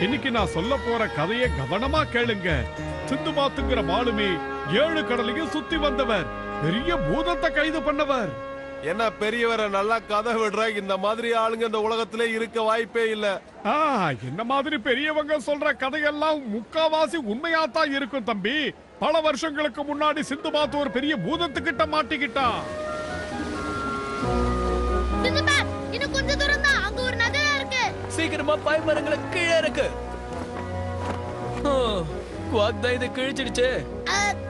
இன்னைக்கு நான் சொல்ல போற கதையை கவனமா கேளுங்க. சிந்துபாத்துங்கிற மாலுமி 7 கடலையும் சுத்தி வந்தவர், பெரிய பூதத்தை கைது பண்ணவர். என்ன பெரியவரை நல்லா கதை விடுற, இந்த மாதிரி ஆளுங்க இந்த உலகத்திலே இருக்க வாய்ப்பே இல்ல. என்ன மாதிரி பெரியவங்க சொல்ற கதையெல்லாம் முக்காவாசி உண்மையாத்தான் இருக்கும் தம்பி. பல வருஷங்களுக்கு முன்னாடி சிந்துபாத் ஒரு பெரிய பூதத்துக்கிட்ட மாட்டிக்கிட்டான். இன்னும் கொஞ்ச தூரம் தான், அங்க ஒரு நகரம் இருக்கு. சீக்கிரமா பாய்மரங்களை கீழே இருக்கு. குவாக் தான் இதை கிழிச்சிடுச்சு.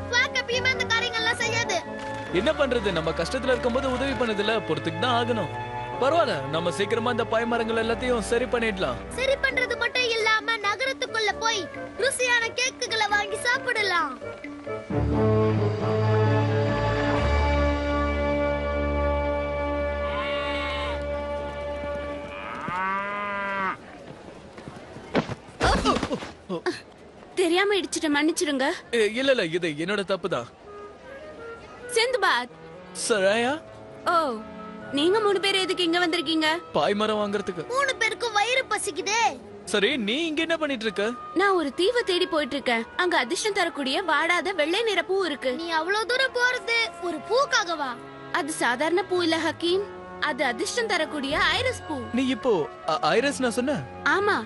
குவாக் எப்பயுமே அந்த காரியங்கள்லாம் செய்யாது. என்ன பண்றது, நம்ம கஷ்டத்துல இருக்கும்போது உதவி பண்ணதுல பொறுத்துக்கு தான் ஆகணும். பரவாயில்ல, நம்ம சீக்கிரமா இந்த பாய்மரங்கள் எல்லாத்தையும் சரி பண்ணிடலாம். சரி பண்றது மட்டும் இல்லாம நகரத்துக்குள்ள போய் ருசியான கேக்குகளை வாங்கி சாப்பிடலாம். தெரியாம இடிச்சிட்ட, மன்னிச்சிடுங்க. இல்ல இது என்னோட தப்புதான். சிந்துபாத். சராயா, ஓ, நீங்க 3 பேர் எதுக்கு இங்க வந்திருக்கீங்க? பாய்மரம் வாங்குறதுக்கு. 3 பேருக்கும் வயிறு பசிக்குதே. சரி, நீ இங்க என்ன பண்ணிட்டு இருக்க? நான் ஒரு தீவை தேடி போயிட்டு இருக்கேன். அங்க அதிர்ஷ்டம் தரக்கூடிய வாடாத வெள்ளை நிற பூ இருக்கு. நீ அவ்வளவு தூரம் போறது ஒரு பூக்காகவா? அது சாதாரண பூ இல்ல ஹக்கீம், அது அதிர்ஷ்டம் தரக்கூடிய ஐரிஸ் பூ. நீ இப்போ ஐரிஸ் நான் சொன்ன? ஆமா,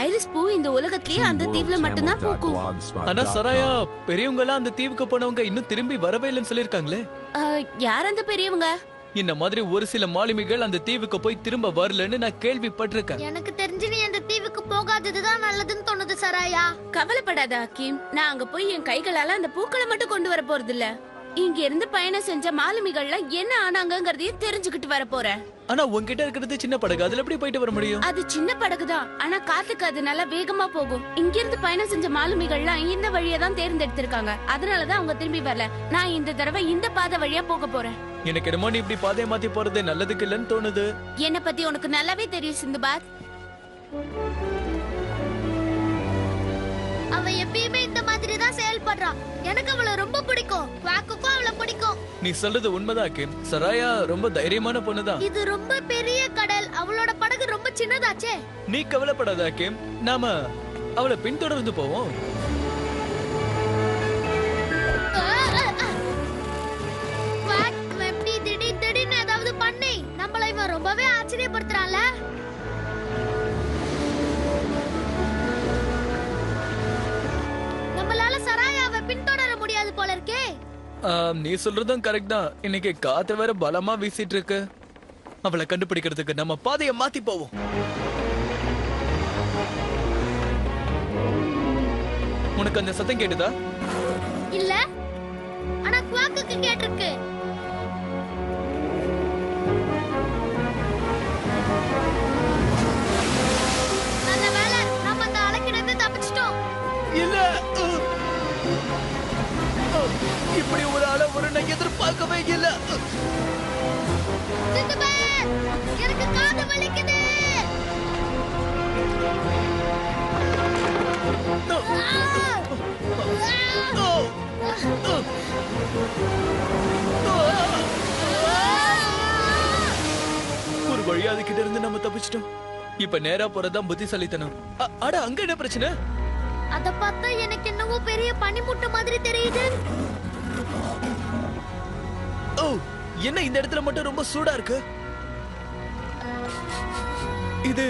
ஐரிஸ் பூ இந்த உலகத்திலேயே அந்த தீவுல மட்டும்தான் பூக்கும். ஆனா சராயா, பெரியவங்க எல்லாம் அந்த தீவுக்கு போனவங்க இன்னும் திரும்பி வரவே இல்லைன்னு சொல்லிருக்காங்களே. யார் அந்த பெரியவங்க? இந்த மாதிரி ஒரு சில மாலுமிகள் அந்த தீவுக்கு போய் திரும்ப வரலன்னு நான் கேள்விப்பட்டிருக்கேன். எனக்கு தெரிஞ்சு நீ அந்த தீவுக்கு போகாததுதான் நல்லதுன்னு தோணுது சராயா. கவலைப்படாத ஹக்கீம், நான் அங்க போய் என் கைகளால அந்த பூக்களை மட்டும் கொண்டு வர போறது இல்ல. இங்க இருந்து பயணம் செஞ்ச மாலுமிகள்ல என்ன ஆனாங்கங்கறதையும் தெரிஞ்சுக்கிட்டு வர போறேன். ஆனா உன்கிட்ட இருக்கிறது சின்ன படகு, அதுல எப்படி போயிட்டு வர முடியும்? அது சின்ன படகுதான், ஆனா காத்துக்கு அது நல்லா வேகமா போகும். இங்க இருந்து பயணம் செஞ்ச மாலுமிகள்லாம் இந்த வழியை தான் தேர்ந்தெடுத்திருக்காங்க. அதனாலதான் அவங்க திரும்பி வரல. நான் இந்த தடவை இந்த பாதை வழியா போக போறேன். எனக்கு என்னமோ நீ இப்படி பாதையை மாத்தி போறது நல்லதுக்கு இல்லன்னு தோணுது. என்ன பத்தி உனக்கு நல்லாவே தெரியும் சிந்துபாத். அவ எப்பயுமே இந்த மாதிரி தான் செயல்படுறா. எனக்கு அவளை ரொம்ப பிடிக்கும். குவாக்குக்கும் அவளை பிடிக்கும். நீ சொல்றது உண்மைதான் கிம். சராயா ரொம்ப தைரியமான பொண்ணுதான். இது ரொம்ப பெரிய கடல், அவளோட படகு ரொம்ப சின்னதாச்சே. நீ கவலைப்படாத கிம், நாம அவளை பின்தொடர்ந்து போவோம். குவாக் எப்படி திடீர்னு ஏதாவது பண்ணி நம்மள இவன் ரொம்பவே ஆச்சரியப்படுத்துறான்ல. நம்மளால சராயாவை பின்தொடர முடியாது போல இருக்கே. நீ சொல்றதும் கரெக்ட் தான். இன்னைக்கு காத்து வேற பலமா வீசிட்டு இருக்கு. அவளை கண்டுபிடிக்கிறதுக்கு நம்ம பாதையை மாத்தி போவோம். உனக்கு அந்த சத்தம் கேட்டுதா? இல்ல, ஆனா குவாக்குக்கு கேட்டிருக்கு. நல்ல வேளை நம்ம அந்த அலைக்கிடந்து தப்பிச்சிட்டோம். இல்ல, இப்படி ஒரு அளவு நான் எதிர்பார்க்கவே இல்ல. சிந்துபாத், எனக்கு காது வலிக்குது. ஒரு வழியா அதுகிட்ட இருந்து நம்ம தப்பிச்சிட்டோம். இப்ப நேரா போறதுதான் புத்திசாலித்தனம். அட, அங்க என்ன பிரச்சனை? அத பார்த்தா எனக்கு என்னவோ பெரிய பனிமுட்டை மாதிரி தெரியுது. ஓ, என்ன இந்த இடத்துல மட்டும் ரொம்ப சூடா இருக்கு? இது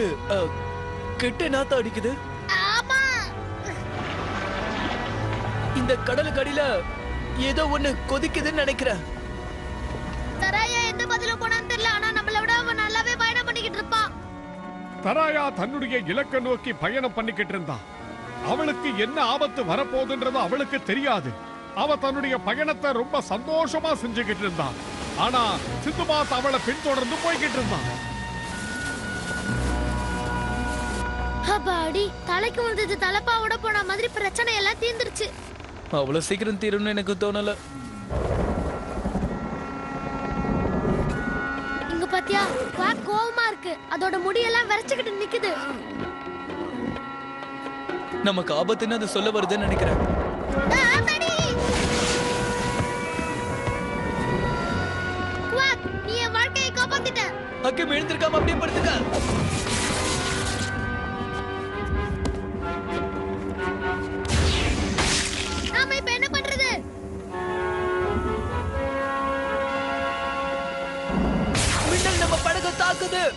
கெட்ட நாத்தம் அடிக்குது. ஆமா, இந்த கடலுக்கு அடியில ஏதோ ஒண்ணு கொதிக்குதுன்னு நினைக்கிறேன். சராயா எந்த பதிலும் போனான்னு தெரியல, ஆனா நம்மள விட அவன் நல்லாவே பயணம் பண்ணிக்கிட்டு இருப்பான். தராயா தன்னுடைய இலக்கை நோக்கி பயணம் பண்ணிக்கிட்டு இருந்தா. அவளுக்கு என்ன ஆபத்து வரப்போகுதுன்றது அவளுக்கு தெரியாது. அவ தன்னுடைய பயணத்தை ரொம்ப சந்தோஷமா செஞ்சுக்கிட்டு இருந்தான். ஆனா சிந்துபாத் அவளை பின்தொடர்ந்து போய்கிட்டு இருந்தான். அப்பாடி, தலைக்கு வந்தது தலப்பாவோட போன மாதிரி பிரச்சனை எல்லாம் தீர்ந்துருச்சு. அவ்வளவு சீக்கிரம் தீரும்னு எனக்கு தோணல. இங்க பாத்தியா, குவாக் கோவமா இருக்கு. அதோட முடியெல்லாம் விரைச்சுக்கிட்டு நிக்குது. நமக்கு ஆபத்துன்னு அது சொல்ல வருதுன்னு நினைக்கிறேன். குவாக், நீ என் வாழ்க்கையை காப்பாத்திட்ட. அக்கே எழுந்திருக்காம அப்படியே படுத்துக்க. முடியாது.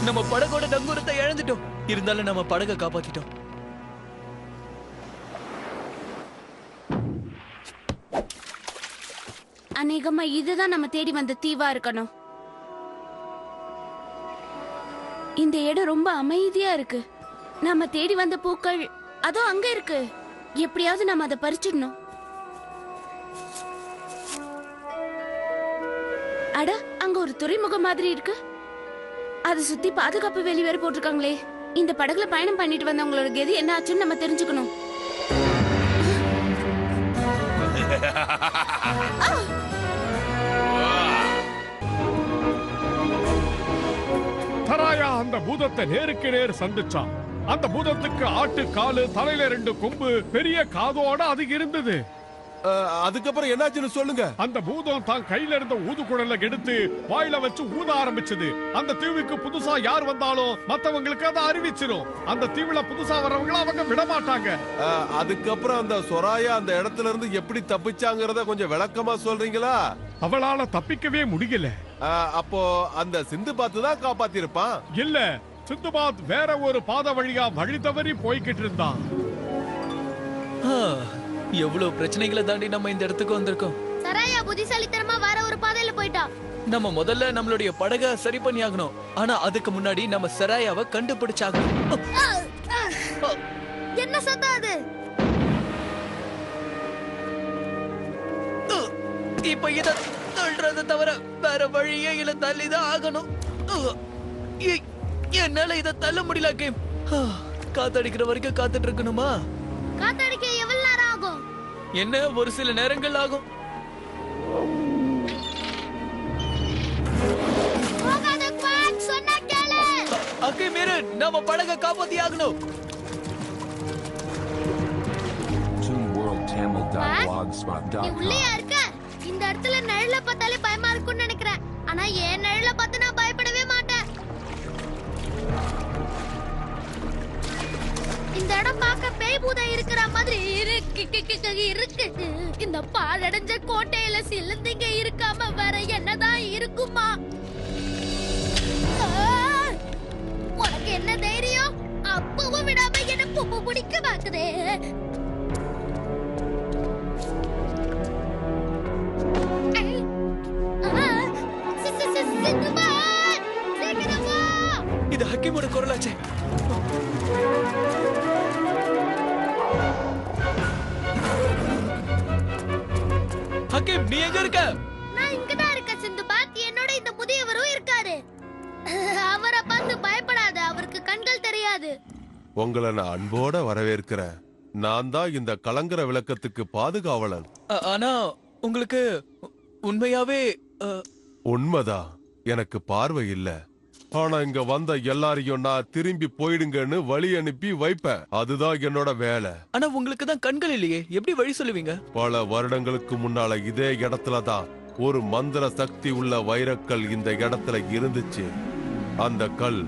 நம்ம படகோட நங்கூரத்தை இழந்துட்டோம். இருந்தாலும் நம்ம படகை காப்பாத்திட்டோம். அநேகமா இதுதான் நம்ம தேடி வந்த தீவா இருக்கணும். இந்த இடம் ரொம்ப அமைதியா இருக்கு. நம்ம தேடி வந்த பூக்கள் அதோ அங்க இருக்கு. எப்படியாவது நம்ம அதை பறிச்சிடணும். அட, அங்க ஒரு துறைமுகம் மாதிரி இருக்கு. அதை சுத்தி பாதுகாப்பு வேலி வேற போட்டிருக்காங்களே. இந்த படகுல பயணம் பண்ணிட்டு வந்தவங்களோட கதி என்ன ஆச்சுன்னு நம்ம தெரிஞ்சுக்கணும். தராயா அந்த பூதத்தை நேருக்கு நேர் சந்திச்சான். அந்த பூதத்துக்கு ஆட்டு காலு, தலையில 2 கொம்பு, பெரிய காதோட அது இருந்தது. அதுக்கப்புறம் என்னாச்சுன்னு சொல்லுங்க. அந்த பூதம் தான் கையில இருந்த ஊதுகுழலை எடுத்து வாயில வச்சு ஊத ஆரம்பிச்சது. அந்த தீவுக்கு புதுசா யார் வந்தாலும் மத்தவங்களுக்கு அதை அறிவிச்சிரும். அந்த தீவுல புதுசா வர்றவங்கள அவங்க விட மாட்டாங்க. அதுக்கப்புறம் அந்த சொராயா அந்த இடத்துல இருந்து எப்படி தப்பிச்சாங்கறத கொஞ்சம் விளக்கமா சொல்றீங்களா? அவளால தப்பிக்கவே முடியல. அப்போ அந்த சிந்துபாத் தான் காப்பாத்திருப்பான். இல்ல, சிந்துபாத் வேற ஒரு பாதை வழியா வழி தவறி போய்கிட்டு இருந்தான். எவ்வளவு பிரச்சனைகளை தாண்டி நம்ம இந்த இடத்துக்கு வந்திருக்கோம். சராயா புத்திசாலித்தனமா வேற ஒரு பாதையில போயிட்டா. நம்ம முதல்ல நம்மளுடைய படகை சரி பண்ணி ஆகணும். ஆனா அதுக்கு முன்னாடி நம்ம சராயாவை கண்டுபிடிச்சாகணும். என்ன சத்தம் அது? இப்ப இத தள்ளுறத தவிர வேற வழியே இல்ல, தள்ளிதான் ஆகணும். என்னால இத தள்ள முடியல. கேம் காத்தடிக்கிற வரைக்கும் காத்துட்டு இருக்கணுமா? காத்தடிக்க எவ்வளவு நேரம் ஆகும்? என்ன, ஒரு சில நேரங்கள் ஆகும். போகாத குவாக், சொன்னா கேளு. அக்கே மீரு, நாம படகை காப்பாத்தி ஆகணும். நீ உள்ளேயா இருக்க? இந்த இடத்துல நிழல பார்த்தாலே பயமா இருக்கும்னு நினைக்கிறேன். ஆனா என் நிழல பார்த்து நான் பயப்படவே மாட்டேன். இந்த இடம் பார்க்க பேய் பூதம் இருக்கிற மாதிரி இருக்கு. இந்த பாழடைஞ்ச கோட்டையில சிலந்திங்க இருக்காம வேற என்னதான் இருக்குமா? உனக்கு என்ன தைரியம்? அப்பவும் விடாம என்ன புப்பு பிடிக்க பாக்குதே. இது ஹக்கீமோட குரலாச்சே. ஹக்கீம், நீ எங்க இருக்க? நான் இங்கதான் இருக்க சிந்துபாத். என்னோட இந்த புதியவரும் இருக்காரு. அவரை பார்த்து பயப்படாத, அவருக்கு கண்கள் தெரியாது. உங்களை நான் அன்போட வரவேற்கிறேன். நான் தான் இந்த கலங்கர விளக்கத்துக்கு பாதுகாவலன். ஆனா உங்களுக்கு உண்மையாவே உண்மைதான், எனக்கு பார்வை இல்ல. ஆனா இங்க வந்த எல்லாரையும் நான் திரும்பி போயிடுங்கன்னு வழி அனுப்பி வைப்பேன். அதுதான் என்னோட வேலை. ஆனா உங்களுக்கு தான் கண்கள் இல்லையே, எப்படி வழி சொல்லுவீங்க? பல வருடங்களுக்கு முன்னால இதே இடத்துலதான் ஒரு மந்திர சக்தி உள்ள வைரக்கல் இந்த இடத்துல இருந்துச்சு. அந்த கல்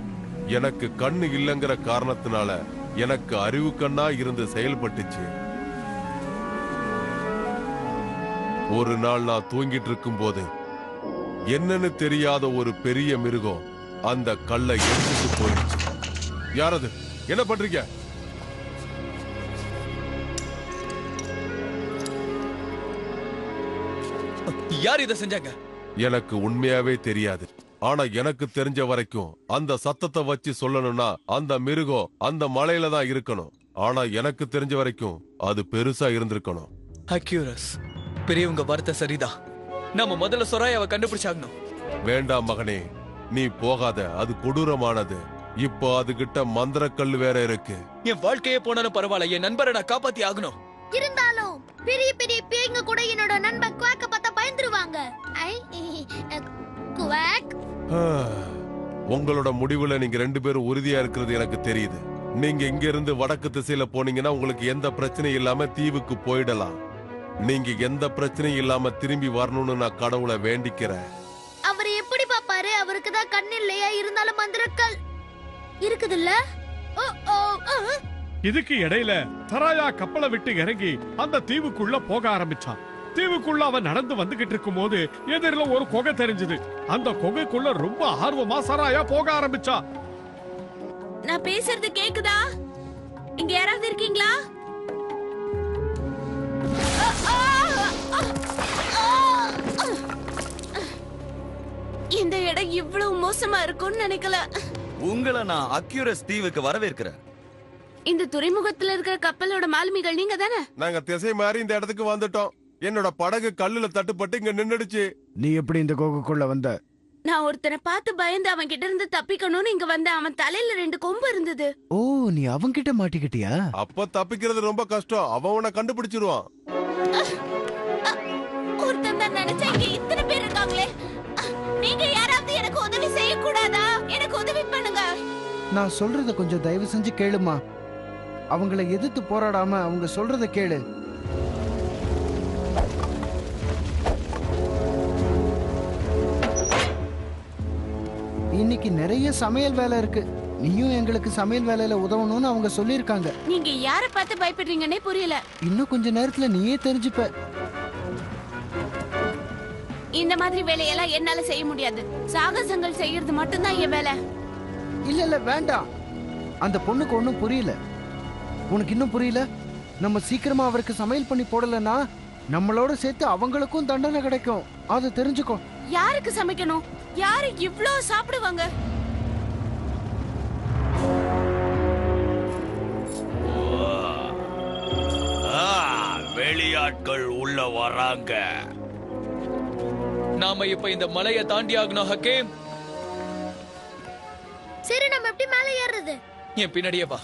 எனக்கு கண்ணு இல்லங்கிற காரணத்தினால எனக்கு அறிவு கண்ணா இருந்து செயல்பட்டுச்சு. ஒரு நாள் நான் தூங்கிட்டு இருக்கும் போது என்னன்னு தெரியாத ஒரு பெரிய மிருகம் அந்த கல்லை எடுத்துட்டு போயிடுச்சு. யாரது? என்ன பண்றீங்க? யார் இதை செஞ்சாங்க? எனக்கு உண்மையாவே தெரியாது. ஆனா எனக்கு தெரிஞ்ச வரைக்கும் அந்த சத்தத்தை வச்சு சொல்லணும்னா அந்த மிருகம் அந்த மலையில தான் இருக்கணும். ஆனா எனக்கு தெரிஞ்ச வரைக்கும் அது பெருசா இருந்திருக்கணும். அக்யூரஸ், பெரியவங்க வார்த்தை சரிதான். நம்ம முதல்ல சொராயாவை கண்டுபிடிச்சாகணும். வேண்டாம் மகனே, நீ போகாத. அது கொடூரமானது. இப்போ அதுகிட்ட மந்திரக்கல் வேற இருக்கு. என் வாழ்க்கையே போனாலும் பரவாயில்ல, என் நண்பரை நான் காப்பாத்தி ஆகணும். இருந்தாலும் பெரிய பெரிய பேய்ங்க கூட என்னோட நண்பன் குவாக்க பார்த்தா பயந்துருவாங்க. குவாக், உங்களோட முடிவுல நீங்க 2 பேரும் உறுதியா இருக்கிறது எனக்கு தெரியுது. நீங்க இங்க இருந்து வடக்கு திசையில போனீங்கன்னா உங்களுக்கு எந்த பிரச்சனையும் இல்லாம தீவுக்கு போயிடலாம். நீங்க எந்த பிரச்சனையும் இல்லாம திரும்பி வரணும்னு நான் கடவுளை வேண்டிக்கிறேன். அவர் எப்படி பாப்பாரு? அவருக்கு தான் கண் இல்லையா? இருந்தாலும் மந்திரக்கல் இருக்குதுல்ல? இதுக்கு இடையில தராயா கப்பலை விட்டு இறங்கி அந்த தீவுக்குள்ள போக ஆரம்பிச்சான். தீவுக்குள்ள அவன் நடந்து வந்துகிட்டு இருக்கும் போது எதிரில ஒரு குகை தெரிஞ்சது. அந்த குகைக்குள்ள ரொம்ப ஆர்வமா சராயா போக ஆரம்பிச்சா. நான் பேசுறது கேக்குதா? இங்க யாராவது இருக்கீங்களா? இந்த இடம் இவ்வளவு மோசமா இருக்கும்னு நினைக்கல. உங்களை நான் அக்யூரஸ் தீவுக்கு வரவேற்கிறேன். இந்த துறைமுகத்துல இருக்கிற கப்பலோட மாலுமிகள் நீங்க தானே? நாங்க திசை மாறி இந்த இடத்துக்கு வந்துட்டோம். என்னோட படகு கல்லுல தட்டுப்பட்டு இங்க நின்னுடுச்சு. நீ எப்படி இந்த கோகுக்குள்ள வந்த? நான் ஒருத்தனை பார்த்து பயந்து அவன் கிட்ட இருந்து தப்பிக்கணும்னு இங்க வந்தேன். அவன் தலையில 2 கொம்பு இருந்தது. ஓ, நீ அவன்கிட்ட மாட்டிக்கிட்டியா? அப்ப தப்பிக்கிறது ரொம்ப கஷ்டம். அவன் உன்னை கண்டுபிடிச்சிருவான். ஒருத்தன் தான் நினைச்சா இங்க இத்தனை பேர் இருக்காங்களே. நீங்க யாராவது எனக்கு உதவி செய்யக்கூடாதா? எனக்கு உதவி பண்ணுங்க. நான் சொல்றத கொஞ்சம் தயவு செஞ்சு கேளுமா. அவங்கள எதிர்த்து போராடாம அவங்க சொல்றத கேளு. இன்னைக்கு நிறைய சமையல் வேலை இருக்கு. நீயும் எங்களுக்கு சமையல் வேலையில உதவணும்னு அவங்க சொல்லிருக்காங்க. நீங்க யார பார்த்து பயப்படுறீங்கன்னே புரியல. இன்னும் கொஞ்ச நேரத்துல நீயே தெரிஞ்சுப்ப. இந்த மாதிரி வேலையெல்லாம் என்னால செய்ய முடியாது. சாகசங்கள் செய்யறது மட்டும்தான் என் வேலை. இல்ல வேண்டாம். அந்த பொண்ணுக்கு ஒன்னும் புரியல. உனக்கு இன்னும் புரியல? நம்ம சீக்கிரமா அவருக்கு சமையல் பண்ணி போடலன்னா நம்மளோட சேர்த்து அவங்களுக்கும் தண்டனை கிடைக்கும். அதை தெரிஞ்சுக்கோ. யாருக்கு சமைக்கணும்? யாரு இவ்ளோ சாப்பிடுவாங்க? வெளியாட்கள் உள்ள வராங்க. நாம இப்ப இந்த மலையை தாண்டி ஆகணும் ஹக்கீம். சரி, நம்ம எப்படி மேலே ஏறுறது? என் பின்னாடியே வா.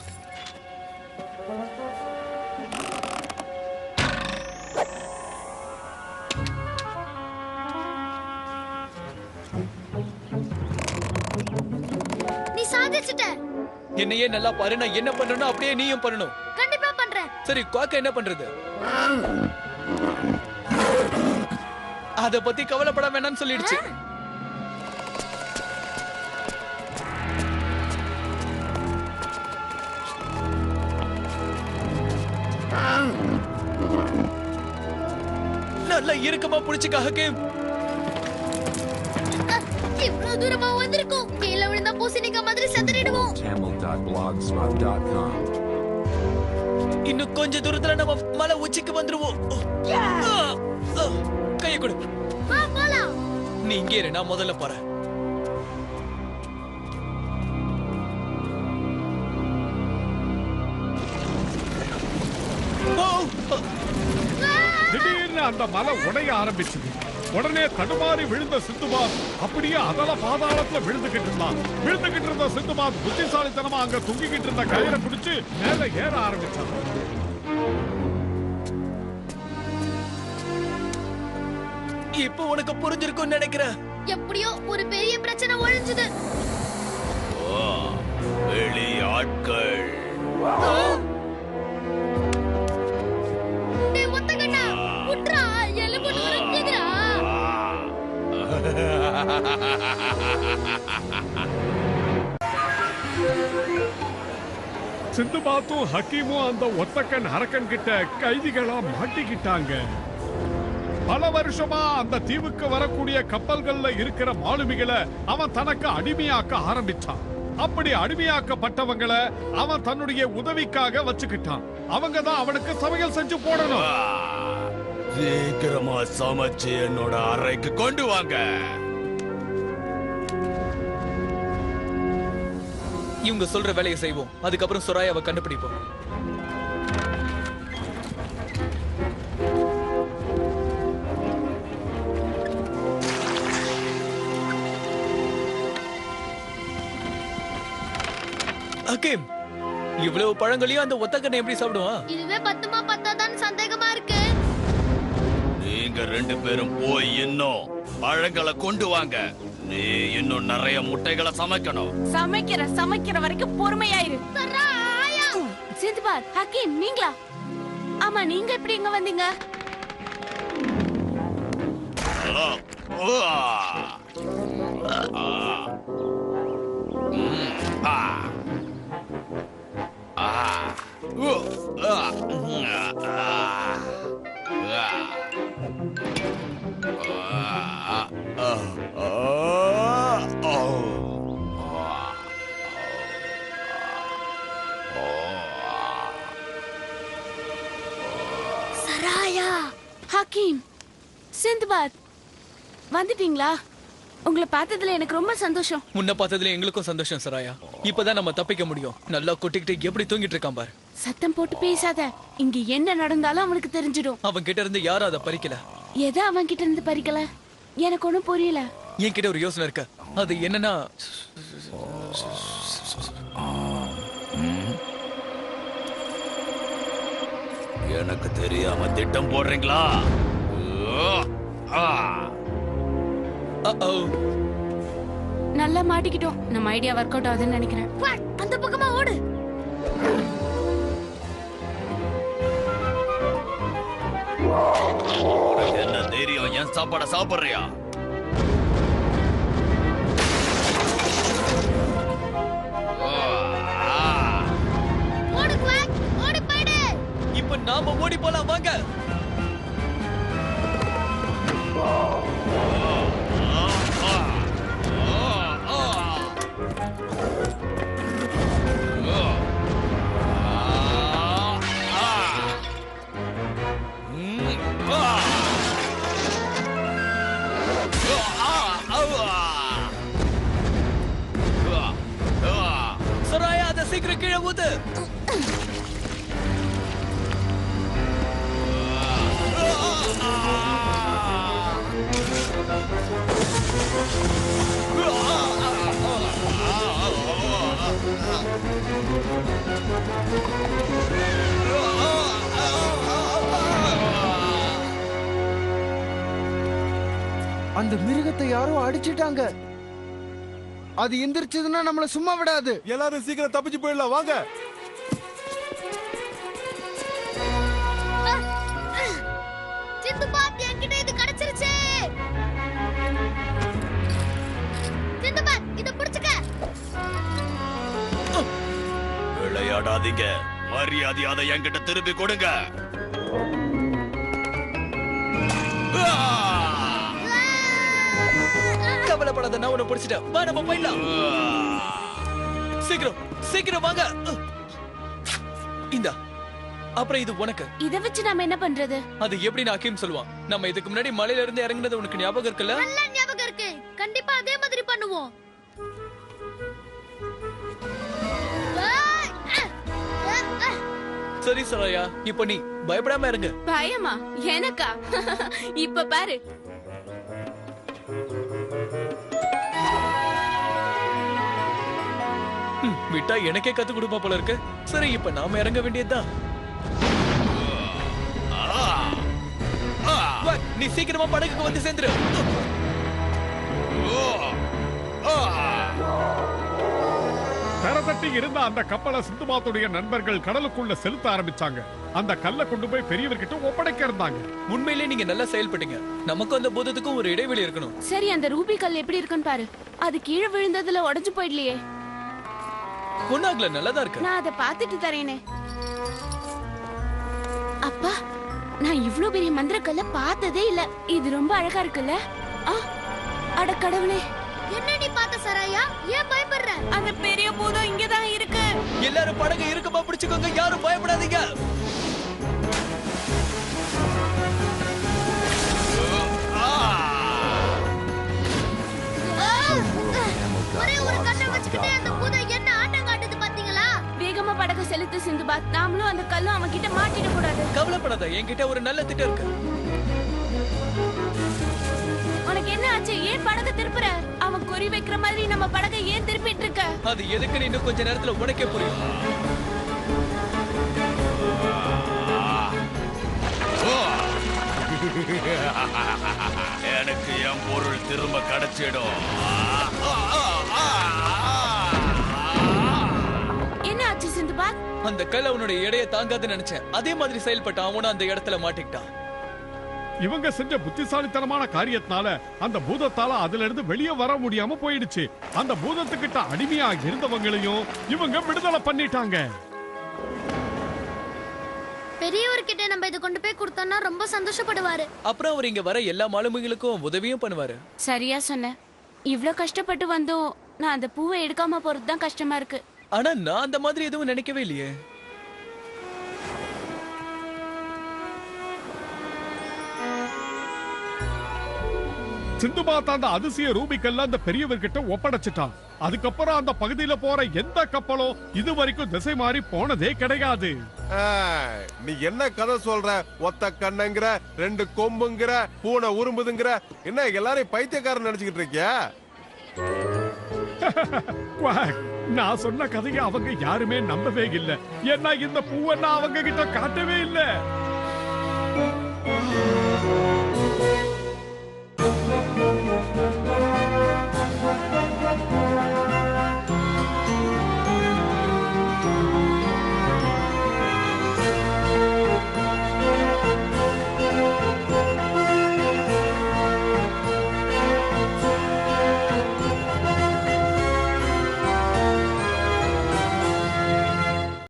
நீ சாதிச்சிட்ட. என்னையே நல்லா பாரு. நான் என்ன பண்றேனோ அப்படியே நீயும் பண்ணணும். கண்டிப்பா பண்றேன். சரி, குவாக்க என்ன பண்றது? அத பத்தி கவலைப்பட வேணாம்னு சொல்லிடுச்சு. நல்லா இறுக்கமா புடிச்சுக்க ஹக்கீம். இவ்வளவு தூரமா வந்திருக்கோம். கீழே விழுந்த பூசணிக்காய் மாதிரி செதறிடுவோம். tamil.blogspot.com இன்னும் கொஞ்ச தூரத்துல நம்ம மலை உச்சிக்கு வந்துருவோம். கையை கொடு. வா போலாம். நீ இங்கே இரு, நான் முதல்ல போறேன். திடீர்னு அந்த மலை உடைய ஆரம்பிச்சது. உடனே தடுமாறி விழுந்த சிந்துபாத் அப்படியே அதல பாதாளத்துல விழுந்துகிட்டு இருந்த சிந்துபாத் புத்திசாலித்தனமா அங்க தூங்கிக்கிட்டு இருந்த கயிறை பிடிச்சு மேல ஏற ஆரம்பிச்சான். இப்போ உனக்கு புரிஞ்சிருக்கும்னு நினைக்கிறேன். எப்படியோ ஒரு பெரிய பிரச்சனை ஒழிஞ்சது. வெளியாட்கள் டேய் ஒத்தகண்ணா, உட்றா, எலும்பு நொறுக்குதுடா. சிந்துபாத்தும் ஹக்கீமும் அந்த ஒத்தக்கன் அரக்கன் கிட்ட கைதிகளா மாட்டிக்கிட்டாங்க. பல வருஷமா அந்த தீவுக்கு வரக்கூடிய கப்பல்கள்ல இருக்கிற மாலுமிகளை அவன் தனக்கு அடிமையாக்க ஆரம்பிச்சான். அப்படி அடிமையாக்கப்பட்டவங்களை அவன் தன்னுடைய உதவிக்காக வச்சுக்கிட்டான். அவங்க தான் அவனுக்கு சமையல் செஞ்சு போடணும். சீக்கிரமா சமைச்சு என்னோட அறைக்கு கொண்டு வாங்க. இவங்க சொல்ற வேலையை செய்வோம். அதுக்கப்புறம் சொராயாவை கண்டுபிடிப்போம். ஹக்கீம், இவ்வளவு பழங்களையும் அந்த ஒத்தக்கண்ணை எப்படி சாப்பிடுவான்? இதுவே பத்துமா பத்தாதான்னு சந்தேகமா இருக்கு. நீங்க 2 பேரும் போய் இன்னும் பழங்களை கொண்டு வாங்க. நீ இன்னும் நிறைய முட்டைகளை சமைக்கணும். சமைக்கிற வரைக்கும் பொறுமையாயிரு. சராயா, சிந்துபாத், ஹக்கீம், நீங்களா? ஆமா, நீங்க எப்படி இங்க வந்தீங்க? அகீம், சிந்துபாத், வந்துட்டீங்களா? உங்களை பார்த்ததுல எனக்கு ரொம்ப சந்தோஷம். முன்ன பார்த்ததுல எங்களுக்கும் சந்தோஷம் சராயா. இப்பதான் நம்ம தப்பிக்க முடியும். நல்லா கொட்டிக்கிட்டு எப்படி தூங்கிட்டு இருக்கான் பாரு. சத்தம் போட்டு பேசாத. இங்க என்ன நடந்தாலும் அவனுக்கு தெரிஞ்சிடும். அவன் கிட்ட இருந்து யாரும் அதை பறிக்கல. எதை அவன் கிட்ட இருந்து பறிக்கல? எனக்கு ஒண்ணும் புரியல. என் கிட்ட ஒரு யோசனை இருக்கு. அது என்னன்னா, எனக்கு தெரியாம திட்டம் போடுறீங்களா? நல்லா மாட்டிக்கிட்டோம். நம்ம ஐடியா ஒர்க் அவுட் ஆகுதுன்னு நினைக்கிறேன். அந்த பக்கமா ஓடு. என்ன தைரியம் என் சாப்பாட சாப்பிடுறியா? ஓடு குவாக், ஓடி போயிடு. இப்ப நாம ஓடி போலாம் வாங்க. சராயா, அதை சீக்கிரம் கீழே ஊத்து. அந்த மிருகத்தை யாரோ அடிச்சிட்டாங்க. அது எந்திரிச்சதுன்னா நம்மள சும்மா விடாது. எல்லாரும் சீக்கிரம் தப்பிச்சு போயிடலாம் வாங்க. சிந்துபாத், என்கிட்ட இது கிடைச்சிருச்சு. சிந்துபாத், இத புடிச்சுக்க. விளையாடாதீங்க. மரியாதை அதை என்கிட்ட திருப்பி கொடுங்க. கவலைப்படாத, நான் உன்னை பிடிச்சிட்டேன். வா, நம்ம போயிடலாம். சீக்கிரம் சீக்கிரம் வாங்க. இந்தா, அப்புறம் இது உனக்கு. இத வச்சு நாம என்ன பண்றது? அது எப்படி நான் அகீம் சொல்லுவான். நம்ம இதுக்கு முன்னாடி மலையில இருந்து இறங்குனது உனக்கு ஞாபகம் இருக்குல்ல? நல்ல ஞாபகம் இருக்கு. கண்டிப்பா அதே மாதிரி பண்ணுவோம். சரி சராயா, இப்போ நீ பயப்படாம இருங்க. பயமா? எனக்கா? இப்ப பாரு. விட்டா எனக்கே கத்து கொடுப்பா போல இருக்கு. சரி, இப்ப நாம இறங்க வேண்டியதுதான். வா, நீ சீக்கிரமா படகுக்கு வந்து சேர்ந்துரு. தரதட்டி இருந்த அந்த கப்பலை சிந்துபாத்துடைய நண்பர்கள் கடலுக்குள்ள செலுத்த ஆரம்பிச்சாங்க. அந்த கல்லை கொண்டு போய் பெரியவர்கிட்ட ஒப்படைக்க இருந்தாங்க. உண்மையிலே நீங்க நல்லா செயல்பட்டீங்க. நமக்கும் அந்த பூதத்துக்கும் ஒரு இடைவெளி இருக்கணும். சரி, அந்த ரூபி கல் எப்படி இருக்குன்னு பாரு. அது கீழே விழுந்ததுல உடைஞ்சு போயிடலையே. பொண்ணாகல, நல்லதா இருக்கு. நான் அதை பார்த்துட்டு தரேனே. அப்பா, நான் இவ்ளோ பெரிய மந்திரக்கல்ல பார்த்ததே இல்ல. இது ரொம்ப அழகா இருக்குல்ல? அட கடவுளே, என்ன நீ பார்த்த சராயா? ஏன் பயப்படுற? அந்த பெரிய பூதம் இங்கதான் இருக்கு. எல்லாரும் படகு இறுக்கமா பிடிச்சுக்கோங்க. யாரும் பயப்படாதீங்க. ஒரே ஒரு கண்ணை வச்சுக்கிட்டே அந்த பூதம் என்ன ஆட்டம் காட்டுது பாத்தீங்களா? வேகமா படகு செலுத்து சிந்துபாத். நாமளும் அந்த கல்லும் அவன் கிட்ட மாட்டிட கூடாது. கவலைப்படாத, என்கிட்ட ஒரு நல்ல திட்டம் இருக்கு. உனக்கு என்ன ஆச்சு? ஏன் படகு திருப்புற? அவன் குறி வைக்கிற மாதிரி நம்ம படகை ஏன் திருப்பிட்டு இருக்க? அது எதுக்குன்னு இன்னும் கொஞ்ச நேரத்துல உனக்கே புரியும். எனக்கு என் பொருள் திரும்ப கிடைச்சிடும். என்ன ஆச்சு சிந்துபாத்? அந்த கல் அவனுடைய எடையை தாங்காதுன்னு நினைச்சேன். அதே மாதிரி செயல்பட்டான். அவனும் அந்த இடத்துல மாட்டிக்கிட்டான். இவங்க செஞ்ச புத்திசாலித்தனமான காரியத்தினால அந்த பூதத்தால அதுல இருந்து வெளியே வர முடியாம போயிடுச்சு. அந்த பூதத்துக்கிட்ட அடிமையா இருந்தவங்களையும் இவங்க விடுதலை பண்ணிட்டாங்க. பெரியவர்கிட்ட நம்ம இதை கொண்டு போய் கொடுத்தோம்னா ரொம்ப சந்தோஷப்படுவாரு. அப்புறம் அவர் இங்க வர எல்லா மாலுமிகளுக்கும் உதவியும் பண்ணுவாரு. சரியா சொன்ன. இவ்ளோ கஷ்டப்பட்டு வந்தோம். நான் அந்த பூவை எடுக்காம போறதுதான் கஷ்டமா இருக்கு. ஆனா நான் அந்த மாதிரி எதுவும் நினைக்கவே இல்லையே. சிந்துபாத் அந்த அதிசய ரூபிக்கல்ல அந்த பெரியவர்கிட்ட ஒப்படைச்சிட்டான். அதுக்கப்புறம் அந்த பகுதியில போற எந்த கப்பலும் இது வரைக்கும் திசை மாறி போனதே கிடையாது. நீ என்ன கதை சொல்ற? ஒத்த கண்ணங்கிற, ரெண்டு கொம்புங்கிற, பூனை உரும்புதுங்கிற, என்ன எல்லாரையும் பைத்தியக்காரன் நினைச்சுக்கிட்டு இருக்கியா? குவாக், நான் சொன்ன கதையை அவங்க யாருமே நம்பவே இல்லை. ஏன்னா இந்த பூவை நான் அவங்க கிட்ட காட்டவே இல்லை.